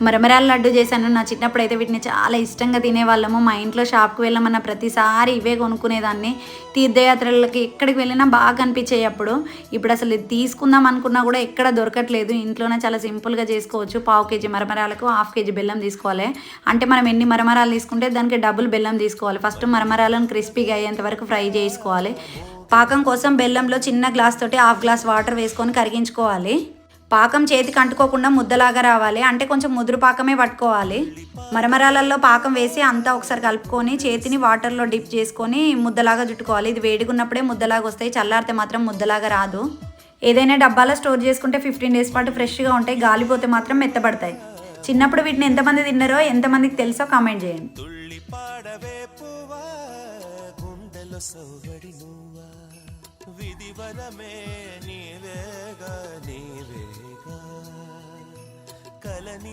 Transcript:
మరమరాల లడ్డు చేశాను. నా చిన్నప్పుడు అయితే వీటిని చాలా ఇష్టంగా తినేవాళ్ళము. మా ఇంట్లో షాప్కి వెళ్ళమన్న ప్రతిసారి ఇవే కొనుక్కునేదాన్ని. తీర్థయాత్రలకి ఎక్కడికి వెళ్ళినా బాగా అనిపించాయి అప్పుడు. ఇప్పుడు అసలు ఇది తీసుకుందాం అనుకున్నా కూడా ఎక్కడ దొరకట్లేదు. ఇంట్లోనే చాలా సింపుల్గా చేసుకోవచ్చు. పావు కేజీ మరమరాలకు హాఫ్ కేజీ బెల్లం తీసుకోవాలి. అంటే మనం ఎన్ని మరమరాలు తీసుకుంటే దానికి డబుల్ బెల్లం తీసుకోవాలి. ఫస్ట్ మరమరాలను క్రిస్పీగా అయ్యేంత వరకు ఫ్రై చేసుకోవాలి. పాకం కోసం బెల్లంలో చిన్న గ్లాస్ తోటి హాఫ్ గ్లాస్ వాటర్ వేసుకొని కరిగించుకోవాలి. పాకం చేతికి అంటుకోకుండా ముద్దలాగా రావాలి. అంటే కొంచెం ముదురు పాకమే పట్టుకోవాలి. మరమరాలలో పాకం వేసి అంతా ఒకసారి కలుపుకొని చేతిని వాటర్లో డిప్ చేసుకొని ముద్దలాగా చుట్టుకోవాలి. ఇది వేడిగున్నప్పుడే ముద్దలాగా వస్తాయి. చల్లారితే మాత్రం ముద్దలాగా రాదు. ఏదైనా డబ్బాలో స్టోర్ చేసుకుంటే 15 డేస్ పాటు ఫ్రెష్గా ఉంటాయి. గాలిపోతే మాత్రం మెత్తబడతాయి. చిన్నప్పుడు వీటిని ఎంతమంది తిన్నారో ఎంతమందికి తెలుసో కామెంట్ చేయండి. విధివరమే నీవేగా నీవేగా కలని